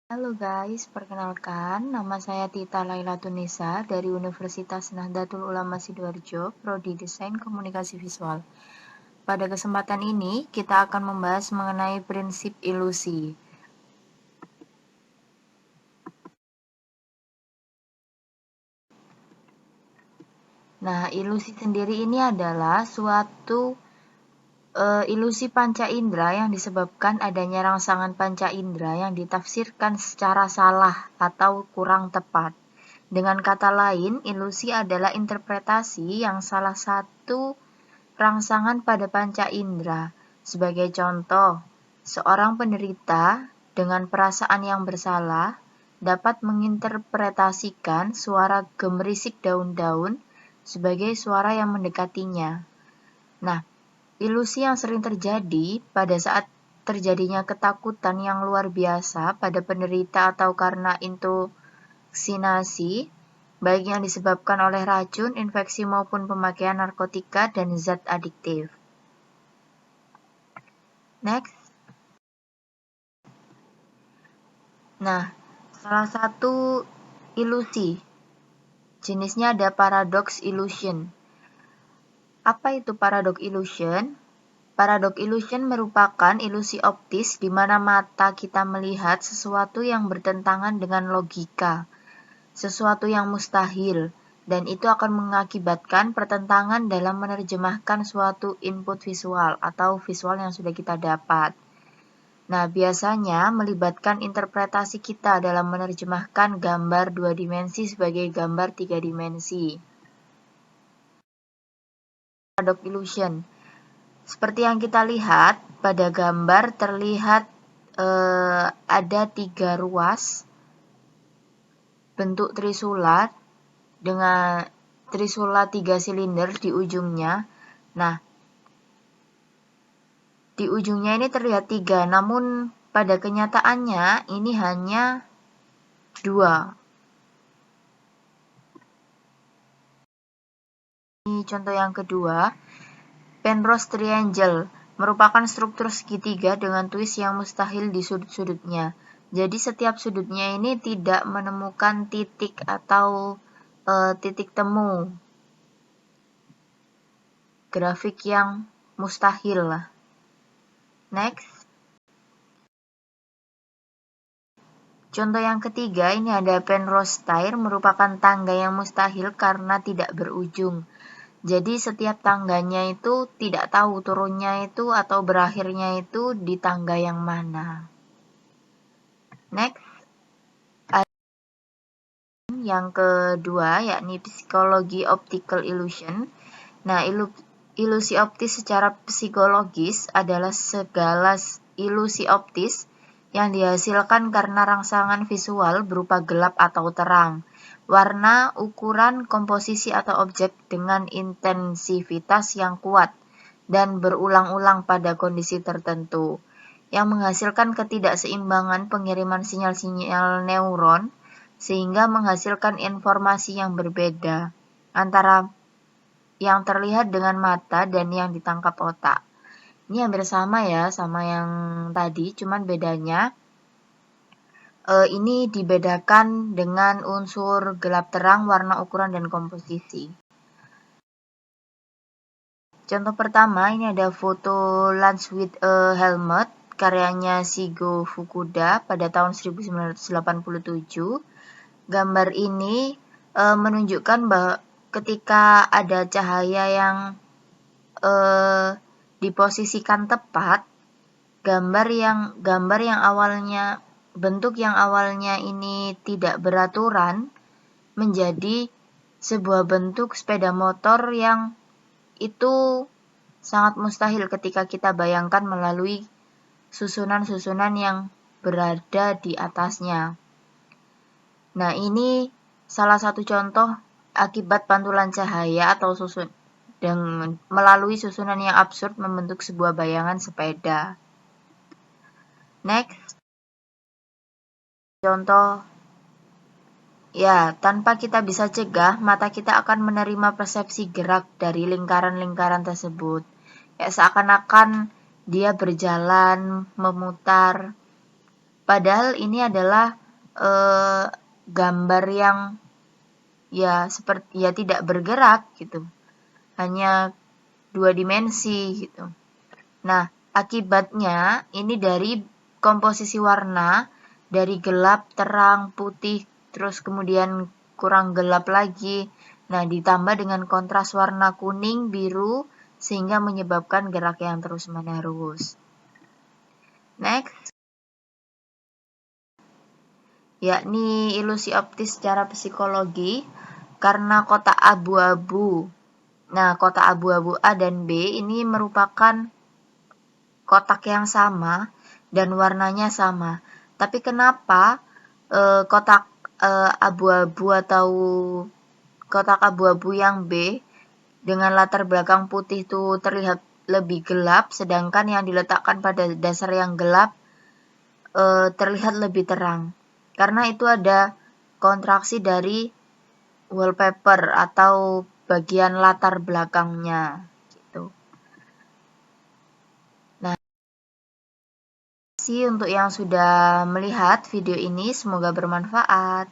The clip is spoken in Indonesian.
Halo guys, perkenalkan, nama saya Tita Laila Tunisa dari Universitas Nahdlatul Ulama Sidoarjo, Prodi Desain Komunikasi Visual. Pada kesempatan ini, kita akan membahas mengenai prinsip ilusi. Nah, ilusi sendiri ini adalah suatu ilusi panca indera yang disebabkan adanya rangsangan panca indera yang ditafsirkan secara salah atau kurang tepat. Dengan kata lain, ilusi adalah interpretasi yang salah satu rangsangan pada panca indera. Sebagai contoh, seorang penderita dengan perasaan yang bersalah dapat menginterpretasikan suara gemerisik daun-daun sebagai suara yang mendekatinya. Nah, ilusi yang sering terjadi pada saat terjadinya ketakutan yang luar biasa pada penderita atau karena intoksinasi, baik yang disebabkan oleh racun, infeksi maupun pemakaian narkotika dan zat adiktif. Next. Nah, salah satu ilusi, jenisnya ada paradox illusion. Apa itu paradox illusion? Paradox illusion merupakan ilusi optis di mana mata kita melihat sesuatu yang bertentangan dengan logika, sesuatu yang mustahil, dan itu akan mengakibatkan pertentangan dalam menerjemahkan suatu input visual atau visual yang sudah kita dapat. Nah, biasanya melibatkan interpretasi kita dalam menerjemahkan gambar 2 dimensi sebagai gambar 3 dimensi. Paradox illusion. Seperti yang kita lihat, pada gambar terlihat ada 3 ruas bentuk trisula dengan trisula 3 silinder di ujungnya. Nah, di ujungnya ini terlihat 3, namun pada kenyataannya ini hanya 2. Ini contoh yang kedua, Penrose Triangle merupakan struktur segitiga dengan twist yang mustahil di sudut-sudutnya. Jadi setiap sudutnya ini tidak menemukan titik atau titik temu. Grafik yang mustahil lah. Next. Contoh yang ketiga, ini ada Penrose Stair, merupakan tangga yang mustahil karena tidak berujung. Jadi setiap tangganya itu tidak tahu turunnya itu atau berakhirnya itu di tangga yang mana. Next. Yang kedua, yakni psikologi optical illusion. Nah, ilusi optis secara psikologis adalah segala ilusi optis yang dihasilkan karena rangsangan visual berupa gelap atau terang, warna, ukuran, komposisi atau objek dengan intensivitas yang kuat dan berulang-ulang pada kondisi tertentu, yang menghasilkan ketidakseimbangan pengiriman sinyal-sinyal neuron sehingga menghasilkan informasi yang berbeda antara yang terlihat dengan mata dan yang ditangkap otak. Ini hampir sama ya, sama yang tadi, cuman bedanya ini dibedakan dengan unsur gelap terang, warna, ukuran, dan komposisi. Contoh pertama, ini ada foto Lunch with a Helmet, karyanya Shigo Fukuda pada tahun 1987. Gambar ini menunjukkan bahwa ketika ada cahaya yang diposisikan tepat, gambar yang awalnya bentuk yang awalnya ini tidak beraturan menjadi sebuah bentuk sepeda motor yang itu sangat mustahil ketika kita bayangkan melalui susunan-susunan yang berada di atasnya. Nah, ini salah satu contoh akibat pantulan cahaya atau melalui susunan yang absurd membentuk sebuah bayangan sepeda. Next. Contoh, ya, tanpa kita bisa cegah, mata kita akan menerima persepsi gerak dari lingkaran-lingkaran tersebut. Ya, seakan-akan dia berjalan, memutar, Padahal ini adalah gambar yang ya seperti ya tidak bergerak gitu, hanya 2 dimensi gitu. Nah, akibatnya ini dari komposisi warna, dari gelap, terang, putih, terus kemudian kurang gelap lagi. Nah, ditambah dengan kontras warna kuning, biru, sehingga menyebabkan gerak yang terus-menerus. Next, yakni ilusi optis secara psikologi karena kotak abu-abu. Nah, kotak abu-abu A dan B ini merupakan kotak yang sama dan warnanya sama. Tapi kenapa kotak abu-abu atau kotak abu-abu yang B dengan latar belakang putih itu terlihat lebih gelap, sedangkan yang diletakkan pada dasar yang gelap terlihat lebih terang? Karena itu ada kontraksi dari wallpaper atau bagian latar belakangnya gitu. Nah, terima kasih untuk yang sudah melihat video ini, semoga bermanfaat.